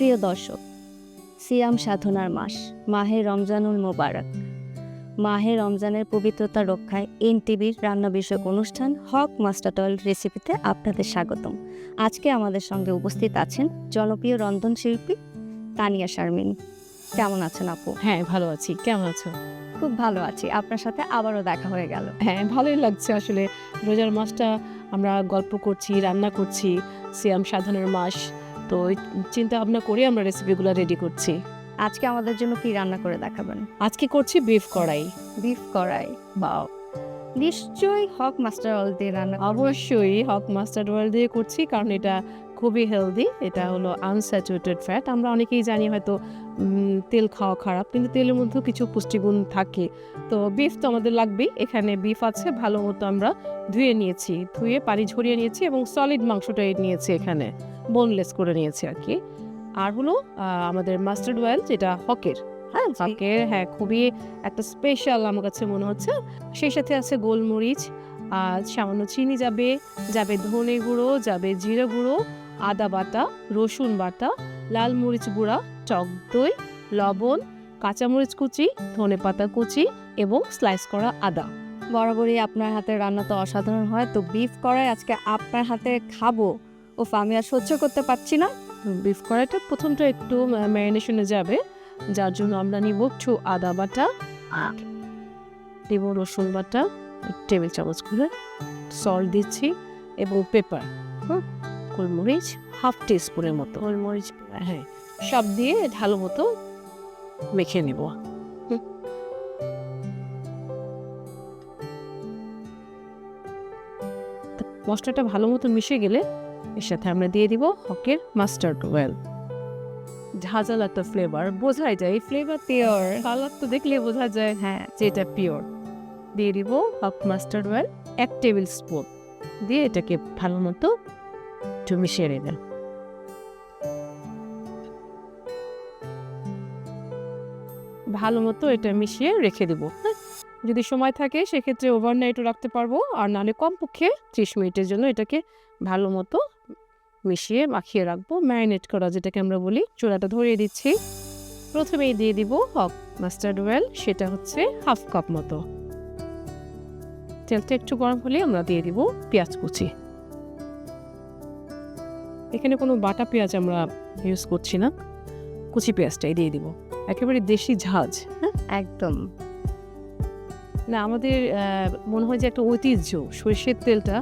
প্রিয় দর্শক, সিয়াম সাধনার মাস মাহে রমজানুল মোবারক। মাহে রমজানের পবিত্রতা রক্ষায় এনটিভির রান্না বিষয়ক অনুষ্ঠান হক মাস্টার্ড অয়েল রেসিপিতে আপনাদের স্বাগতম। আজকে আমাদের সঙ্গে উপস্থিত আছেন জনপ্রিয় রন্ধনশিল্পী তানিয়া শারমিন। কেমন আছেন আপু? হ্যাঁ, ভালো আছি। কেমন আছো? খুব ভালো আছি। আপনার সাথে আবারও দেখা হয়ে গেল। হ্যাঁ, ভালোই লাগছে আসলে। রোজার মাসটা আমরা গল্প করছি, রান্না করছি, সিয়াম সাধনার মাস। তো চিন্তা ভাবনা করে আমরা রেসিপিগুলো রেডি করছি। আজকে আমাদের জন্য কি রান্না করে দেখাবেন? আজকে করছি বিফ কড়াই। বিফ কড়াই। বাও, নিশ্চয়ই হক মাস্টার্ড অয়েল দিয়ে রান্না। অবশ্যই হক মাস্টার্ড অয়েল দিয়ে করছি, কারণ এটা খুবই হেলদি। এটা হলো আনস্যাচুরেটেড ফ্যাট। আমরা অনেকেই জানি হয়তো তেল খাওয়া খারাপ, কিন্তু তেলের মধ্যেও কিছু পুষ্টিগুণ থাকে। তো বিফ তো আমাদের লাগবেই। এখানে বিফ আছে, ভালো মতো আমরা ধুয়ে নিয়েছি, ধুয়ে পানি ঝরিয়ে নিয়েছি এবং সলিড মাংসটাই নিয়েছি, এখানে বোনলেস করে নিয়েছি আর কি। আর হলো আমাদের মাস্টার্ড অয়েল, যেটা হকের। হ্যাঁ, হকের, হ্যাঁ, খুবই একটা স্পেশাল আমার কাছে মনে হচ্ছে। সেই সাথে আছে গোলমরিচ, আর সামান্য চিনি যাবে, যাবে ধনে গুঁড়ো, যাবে জিরে গুঁড়ো, আদা বাটা, রসুন বাটা, লাল মরিচ গুঁড়া, টক দই, লবণ, কাঁচামরিচ কুচি, ধনেপাতা কুচি এবং স্লাইস করা আদা। বরাবরই আপনার হাতের রান্না তো অসাধারণ হয়, তো বিফ কড়াই আজকে আপনার হাতে খাবো। ওফ, আমি আর সহ্য করতে পারছি না। বিফ কড়াইটা প্রথমটা একটু ম্যারিনেশনে যাবে, যার জন্য আমরা নিব একটু আদা বাটা, দেব রসুন বাটা টেবিল চামচ করে, সল্ট দিচ্ছি এবং পেপার, গোলমরিচ হাফ টিস্পুনের মতো, গোলমরিচ। হ্যাঁ, সব দিয়ে ভালো মতো মেখে নেব। মশলাটা ভালো মতো মিশে গেলে এর সাথে আমরা দিয়ে দিব হকের মাস্টার্ড অয়েল। ঝাঁঝাল একটা ফ্লেভার, বোঝাই যায় ফ্লেভার পিওর, কালার তো দেখলে বোঝা যায় হ্যাঁ যে এটা পিওর। দিয়ে দিব হক মাস্টার্ড অয়েল 1 টেবিল স্পুন, দিয়ে এটাকে ভালো মতো একটু মিশিয়ে নেবেন। ভালো মতো এটা মিশিয়ে রেখে দেবো। যদি সময় থাকে সেক্ষেত্রে ওভারনাইটও রাখতে পারবো, আর নাহলে কমপক্ষে 30 মিনিটের জন্য এটাকে ভালো মতো মিশিয়ে মাখিয়ে রাখবো, ম্যারিনেট করা যেটাকে আমরা বলি। চুলাটা ধরিয়ে দিচ্ছি। প্রথমেই দিয়ে দিব হক মাস্টার্ড অয়েল, সেটা হচ্ছে হাফ কাপ মতো। তেলটা একটু গরম হলে আমরা দিয়ে দিব পেঁয়াজ কুচি। এখানে কোনো বাটা পেঁয়াজ আমরা ইউজ করছি না, কুচি পেঁয়াজটাই দিয়ে দিব। একেবারে দেশি ঝাঁজ। হ্যাঁ, একদম না, আমাদের মনে হয় যে একটা ঐতিহ্য সরষের তেলটা,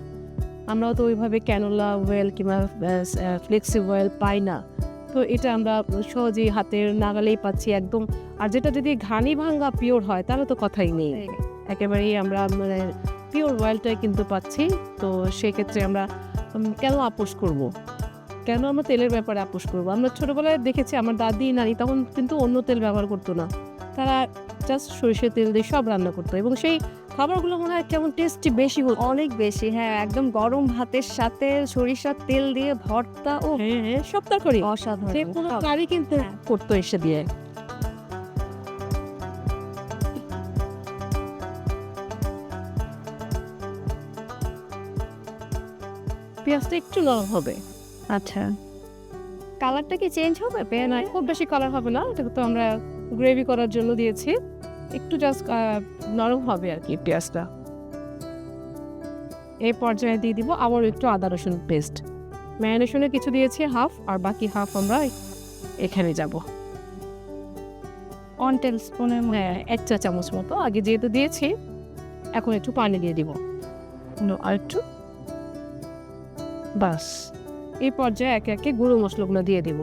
আমরাও তো ওইভাবে ক্যানোলা অয়েল কিংবা ফ্লেক্সি অয়েল পাই না। তো এটা আমরা সহজেই হাতের নাগালেই পাচ্ছি একদম। আর যেটা যদি ঘানি ভাঙ্গা পিওর হয় তাহলে তো কথাই নেই, একেবারেই আমরা মানে পিওর অয়েলটাই কিন্তু পাচ্ছি। তো সেক্ষেত্রে আমরা কেন আপোষ করব, কেন আমরা তেলের ব্যাপারে আপোষ করবো? আমরা ছোটোবেলায় দেখেছি আমার দাদি নানি তখন কিন্তু অন্য তেল ব্যবহার করতো না, তারা জাস্ট সরিষার তেল দিয়ে সব রান্না করতো এবং সেই খাবারগুলো মনে হয় কেমন টেস্টি বেশি হতো, অনেক বেশি। হ্যাঁ, একদম গরম ভাতের সাথে সরিষার তেল দিয়ে ভর্তা, ও হ্যাঁ হ্যাঁ, সব তরকারি, অসাধারণ। যে কোনো কারি কিন্তু করতো এসে দিয়ে। পেঁয়াজটা একটু নরম হবে। আচ্ছা, কালারটা কি চেঞ্জ হবে? না, খুব বেশি কালার হবে না, এটা তো আমরা গ্রেভি করার জন্য দিয়েছি। একটু জাস্ট নরম হবে আর কি পেঁয়াজটা। এই পর্যায়ে দিয়ে দিব আবার একটু আদা রসুন পেস্ট। ম্যারিনেশনে কিছু দিয়েছি হাফ, আর বাকি হাফ আমরা এখানে যাব। 1 টেবিল স্পুনের মতো। হ্যাঁ, 1 চা চামচ মতো আগে যেহেতু দিয়েছি, এখন একটু পানি দিয়ে দিব আর একটু, বাস। এই পর্যায়ে একে একে গুঁড়ো মশলাগুলো দিয়ে দিব।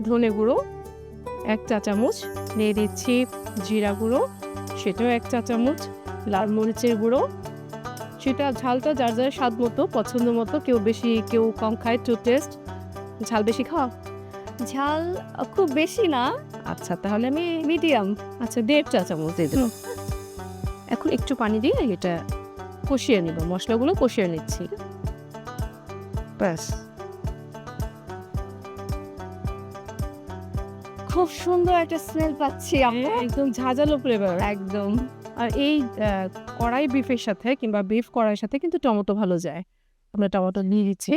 ধনে গুঁড়ো 1 চা চামচ, দিয়ে দিচ্ছি জিরা গুঁড়ো, সেটাও 1 চা চামচ, লাল মরিচের গুঁড়ো, সেটা ঝালটা যার যার স্বাদ মতো পছন্দ মতো, কেউ বেশি কেউ কম খায়, টু টেস্ট। ঝাল বেশি খাওয়া? ঝাল খুব বেশি না। আচ্ছা, তাহলে আমি মিডিয়াম। আচ্ছা 1.5 চা চামচ দিয়ে দেবো। এখন একটু পানি দিয়ে এটা কষিয়ে নিব, মশলাগুলো কষিয়ে নিচ্ছি, ব্যাস। খুব সুন্দর একটা স্মেল পাচ্ছি আমরা। একদম ঝাঁঝালো ফ্লেভার একদম। আর এই কড়াই বিফের সাথে কিংবা বিফ কড়াইয়ের সাথে কিন্তু টমেটো ভালো যায়। আমরা টমেটো নিয়ে দিচ্ছি।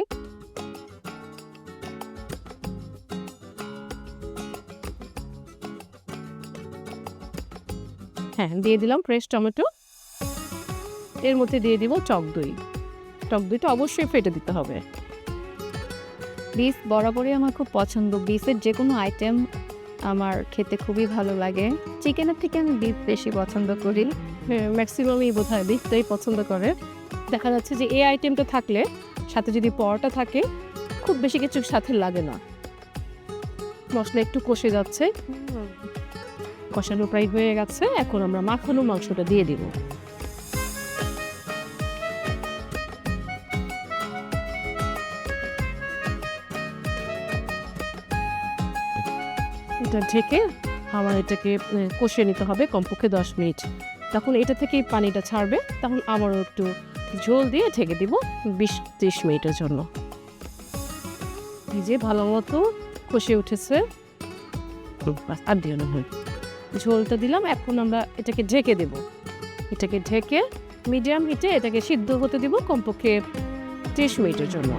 হ্যাঁ, দিয়ে দিলাম ফ্রেশ টমেটো। এর মধ্যে দিয়ে দিব টক দই। টক দইটা অবশ্যই ফেটে দিতে হবে। বিফ বরাবরই আমার খুব পছন্দ। বিফের যে কোনো আইটেম আমার খেতে খুবই ভালো লাগে। চিকেনের থেকে আমি বিফ বেশি পছন্দ করি। হ্যাঁ, ম্যাক্সিমামই বোধহয় বিফটাই পছন্দ করে। দেখা যাচ্ছে যে এই আইটেমটা থাকলে সাথে যদি পরোটা থাকে খুব বেশি কিছু সাথে লাগে না। মশলা একটু কষে যাচ্ছে, কষানো প্রায় হয়ে গেছে। এখন আমরা মাখানো মাংসটা দিয়ে দিব। এটা ঢেকে আমার এটাকে কষিয়ে নিতে হবে কমপক্ষে 10 মিনিট। তখন এটা থেকেই পানিটা ছাড়বে, তখন আবারও একটু ঝোল দিয়ে ঢেকে দিব 20-30 মিনিটের জন্য। এই যে ভালো মতো কষে উঠেছে, আর দিও না, ঝোলটা দিলাম। এখন আমরা এটাকে ঢেকে দেব। এটাকে ঢেকে মিডিয়াম হিটে এটাকে সিদ্ধ হতে দিব কমপক্ষে 30 মিনিটের জন্য।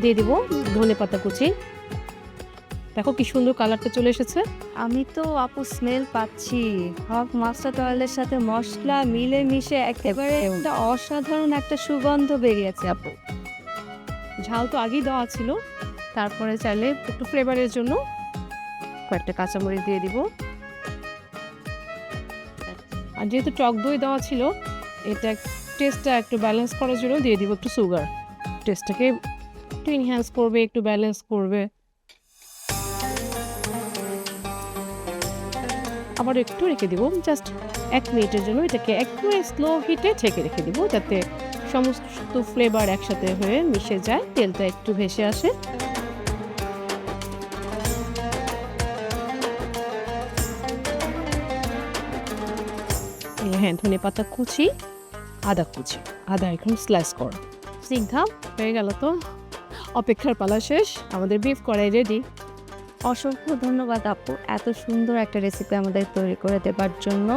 দিয়ে দিব ধনেপাতা কুচি। দেখো কি সুন্দর কালারটা চলে এসেছে। আমি তো আপু স্মেল পাচ্ছি। হক মাস্টার্ড অয়েলের সাথে মশলা মিলে মিশে একেবারে একটা অসাধারণ একটা সুগন্ধ বেরিয়েছে আপু। ঝাল তো আগেই দেওয়া ছিল, তারপরে চাইলে একটু ফ্লেভারের জন্য কয়েকটা কাঁচামরিচ দিয়ে দিব। আর যেহেতু টক দই দেওয়া ছিল, এটা টেস্টটা একটু ব্যালেন্স করার জন্য দিয়ে দিব একটু সুগার। টেস্টটাকে একটু এনহ্যান্স করবে, একটু ব্যালেন্স করবে। আবার একটু রেখে দিব জাস্ট 1 মিনিটের জন্য। এটাকে একটু স্লো হিটে ঢেকে রেখে দিব যাতে সমস্ত ফ্লেভার একসাথে হয়ে মিশে যায়, তেলটা একটু ভেসে আসে। হ্যাঁ, ধনেপাতা কুচি, আদা কুচি, আদা এখন স্লাইস করো। স্নিগ্ধা, হয়ে গেল তো, অপেক্ষার পালা শেষ। আমাদের বিফ কড়াই রেডি। অসংখ্য ধন্যবাদ আপু এত সুন্দর একটা রেসিপি আমাদের তৈরি করে দেবার জন্য।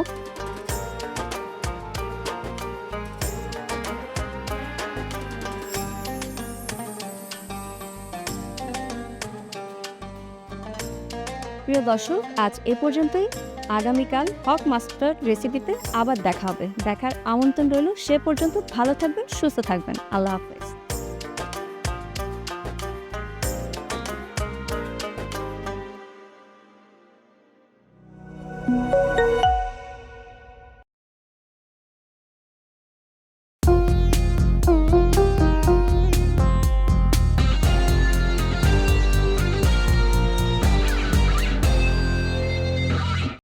প্রিয় দর্শক, আজ এ পর্যন্তই। আগামীকাল হক মাস্টার্ড রেসিপিতে আবার দেখা হবে। দেখার আমন্ত্রণ রইল। সে পর্যন্ত ভালো থাকবেন, সুস্থ থাকবেন। আল্লাহ হাফেজ।